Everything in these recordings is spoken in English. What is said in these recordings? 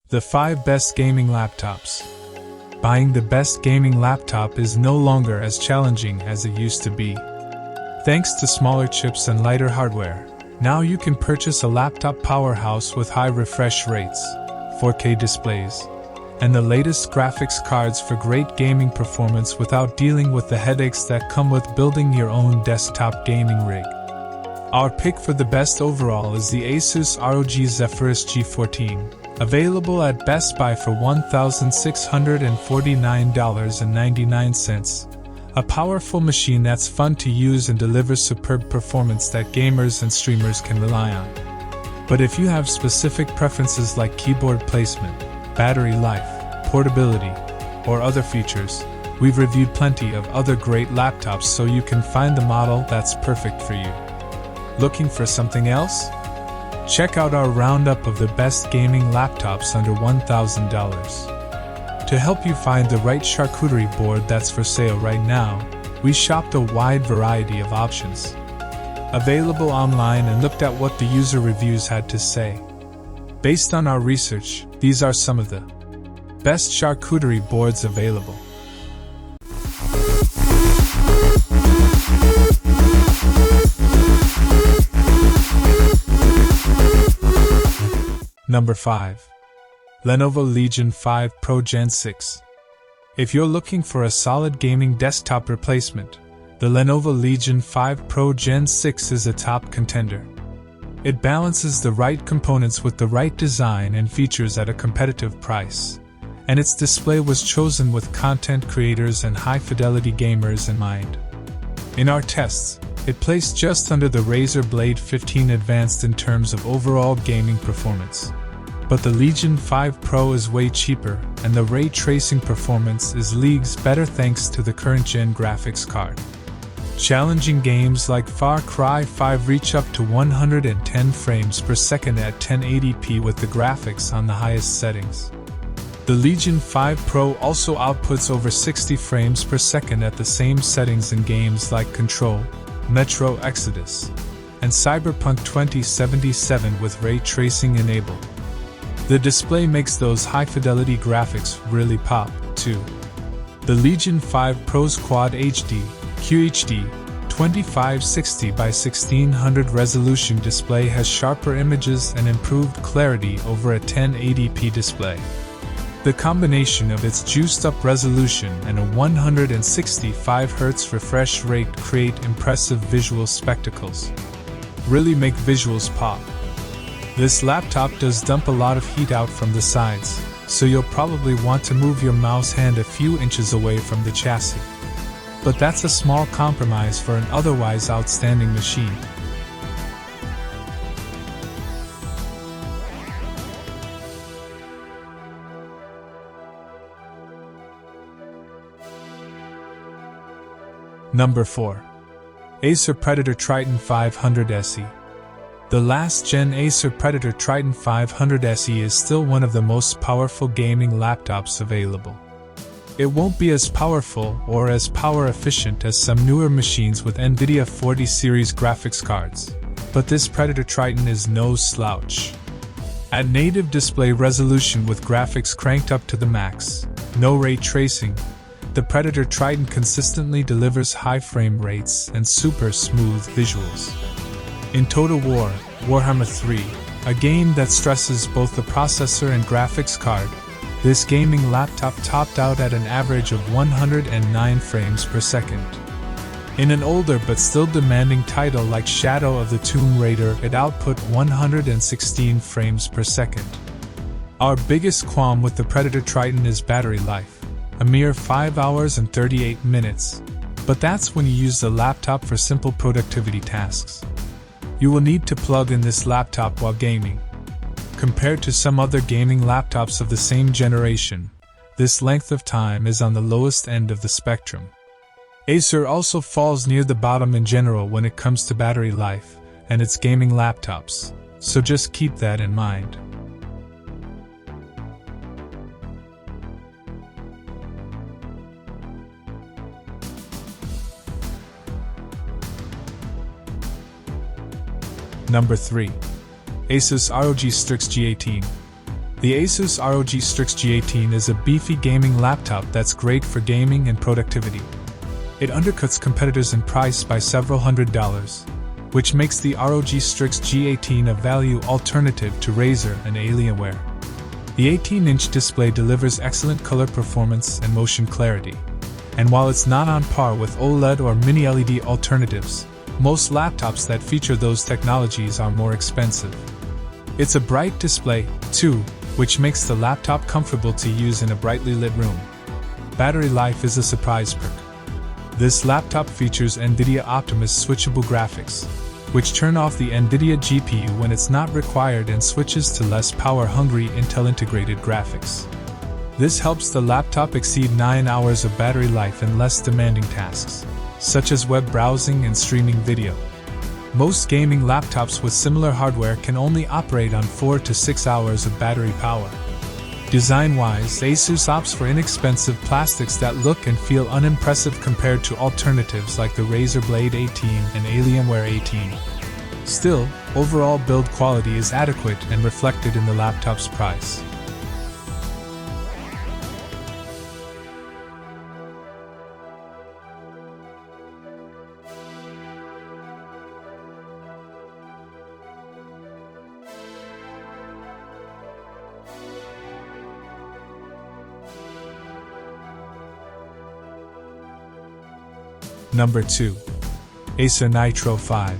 The 5 Best Gaming Laptops. Buying the best gaming laptop is no longer as challenging as it used to be. Thanks to smaller chips and lighter hardware, now you can purchase a laptop powerhouse with high refresh rates, 4K displays, and the latest graphics cards for great gaming performance without dealing with the headaches that come with building your own desktop gaming rig. Our pick for the best overall is the Asus ROG Zephyrus G14. Available at Best Buy for $1,649.99. A powerful machine that's fun to use and delivers superb performance that gamers and streamers can rely on. But if you have specific preferences like keyboard placement, battery life, portability, or other features, we've reviewed plenty of other great laptops so you can find the model that's perfect for you. Looking for something else? Check out our roundup of the best gaming laptops under $1,000. To help you find the right charcuterie board that's for sale right now, we shopped a wide variety of options. Available online and looked at what the user reviews had to say. Based on our research, these are some of the best charcuterie boards available. Number 5. Lenovo Legion 5 Pro Gen 6. If you're looking for a solid gaming desktop replacement, the Lenovo Legion 5 Pro Gen 6 is a top contender. It balances the right components with the right design and features at a competitive price, and its display was chosen with content creators and high-fidelity gamers in mind. In our tests, it placed just under the Razer Blade 15 Advanced in terms of overall gaming performance. But the Legion 5 Pro is way cheaper, and the ray tracing performance is leagues better thanks to the current-gen graphics card. Challenging games like Far Cry 5 reach up to 110 frames per second at 1080p with the graphics on the highest settings. The Legion 5 Pro also outputs over 60 frames per second at the same settings in games like Control, Metro Exodus, and Cyberpunk 2077 with ray tracing enabled. The display makes those high-fidelity graphics really pop, too. The Legion 5 Pro's Quad HD, QHD, 2560 by 1600 resolution display has sharper images and improved clarity over a 1080p display. The combination of its juiced-up resolution and a 165 Hz refresh rate create impressive visual spectacles. Really make visuals pop. This laptop does dump a lot of heat out from the sides, so you'll probably want to move your mouse hand a few inches away from the chassis. But that's a small compromise for an otherwise outstanding machine. Number 4. Acer Predator Triton 500 SE. The last-gen Acer Predator Triton 500 SE is still one of the most powerful gaming laptops available. It won't be as powerful or as power-efficient as some newer machines with NVIDIA 40 series graphics cards, but this Predator Triton is no slouch. At native display resolution with graphics cranked up to the max, no ray tracing, the Predator Triton consistently delivers high frame rates and super smooth visuals. In Total War, Warhammer 3, a game that stresses both the processor and graphics card, this gaming laptop topped out at an average of 109 frames per second. In an older but still demanding title like Shadow of the Tomb Raider, it output 116 frames per second. Our biggest qualm with the Predator Triton is battery life, a mere 5 hours and 38 minutes, but that's when you use the laptop for simple productivity tasks. You will need to plug in this laptop while gaming. Compared to some other gaming laptops of the same generation, this length of time is on the lowest end of the spectrum. Acer also falls near the bottom in general when it comes to battery life and its gaming laptops, so just keep that in mind. Number 3. Asus ROG Strix G18. The Asus ROG Strix G18 is a beefy gaming laptop that's great for gaming and productivity. It undercuts competitors in price by several $100s, which makes the ROG Strix G18 a value alternative to Razer and Alienware. The 18-inch display delivers excellent color performance and motion clarity, and while it's not on par with OLED or mini-LED alternatives, most laptops that feature those technologies are more expensive. It's a bright display, too, which makes the laptop comfortable to use in a brightly lit room. Battery life is a surprise perk. This laptop features NVIDIA Optimus switchable graphics, which turn off the NVIDIA GPU when it's not required and switches to less power-hungry Intel integrated graphics. This helps the laptop exceed 9 hours of battery life in less demanding tasks, such as web browsing and streaming video. Most gaming laptops with similar hardware can only operate on 4 to 6 hours of battery power. Design-wise, Asus opts for inexpensive plastics that look and feel unimpressive compared to alternatives like the Razer Blade 18 and Alienware 18. Still, overall build quality is adequate and reflected in the laptop's price. Number 2. Acer Nitro 5.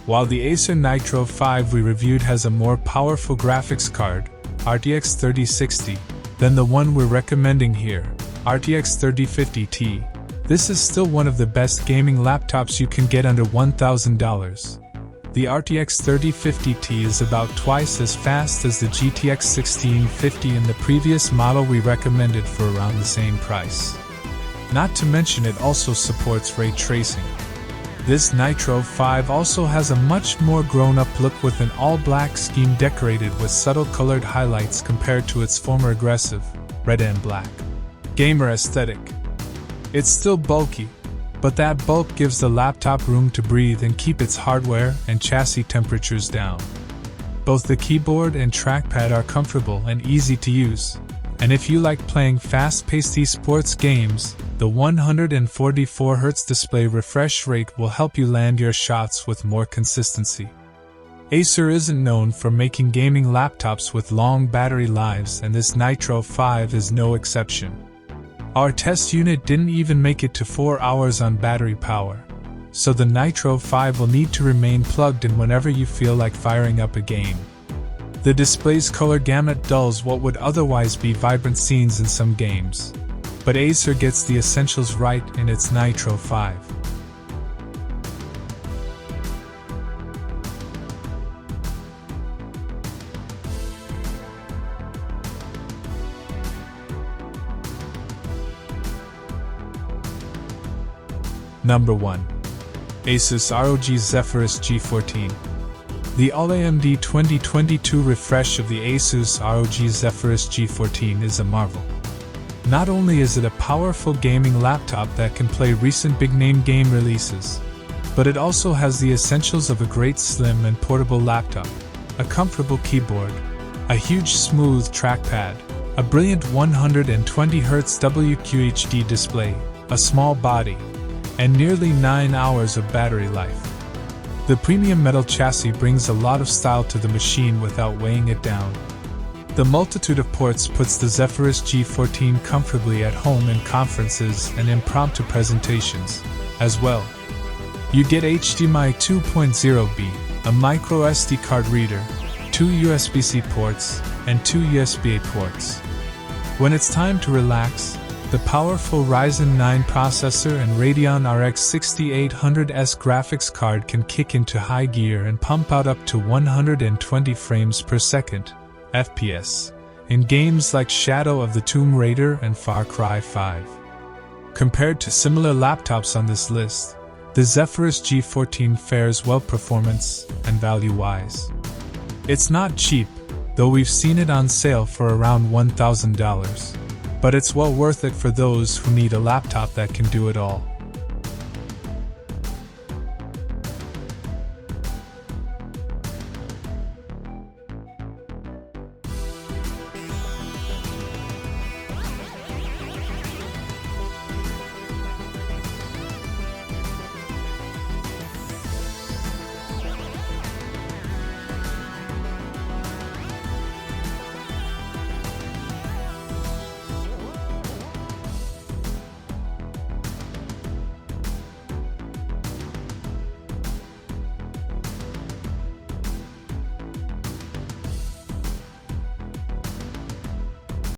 While the Acer Nitro 5 we reviewed has a more powerful graphics card, RTX 3060, than the one we're recommending here, RTX 3050 Ti, this is still one of the best gaming laptops you can get under $1,000. The RTX 3050 Ti is about twice as fast as the GTX 1650 in the previous model we recommended for around the same price. Not to mention it also supports ray tracing. This Nitro 5 also has a much more grown-up look with an all-black scheme decorated with subtle colored highlights compared to its former aggressive, red and black, gamer aesthetic. It's still bulky, but that bulk gives the laptop room to breathe and keep its hardware and chassis temperatures down. Both the keyboard and trackpad are comfortable and easy to use, and if you like playing fast-paced esports games, the 144Hz display refresh rate will help you land your shots with more consistency. Acer isn't known for making gaming laptops with long battery lives, and this Nitro 5 is no exception. Our test unit didn't even make it to 4 hours on battery power, so the Nitro 5 will need to remain plugged in whenever you feel like firing up a game. The display's color gamut dulls what would otherwise be vibrant scenes in some games, but Acer gets the essentials right in its Nitro 5. Number 1. Asus ROG Zephyrus G14. The All-AMD 2022 refresh of the Asus ROG Zephyrus G14 is a marvel. Not only is it a powerful gaming laptop that can play recent big-name game releases, but it also has the essentials of a great slim and portable laptop, a comfortable keyboard, a huge smooth trackpad, a brilliant 120Hz WQHD display, a small body, and nearly 9 hours of battery life. The premium metal chassis brings a lot of style to the machine without weighing it down. The multitude of ports puts the Zephyrus G14 comfortably at home in conferences and impromptu presentations, as well. You get HDMI 2.0B, a micro SD card reader, 2 USB-C ports, and 2 USB-A ports. When it's time to relax, the powerful Ryzen 9 processor and Radeon RX 6800S graphics card can kick into high gear and pump out up to 120 frames per second, FPS, in games like Shadow of the Tomb Raider and Far Cry 5. Compared to similar laptops on this list, the Zephyrus G14 fares well performance and value-wise. It's not cheap, though we've seen it on sale for around $1,000. But it's well worth it for those who need a laptop that can do it all.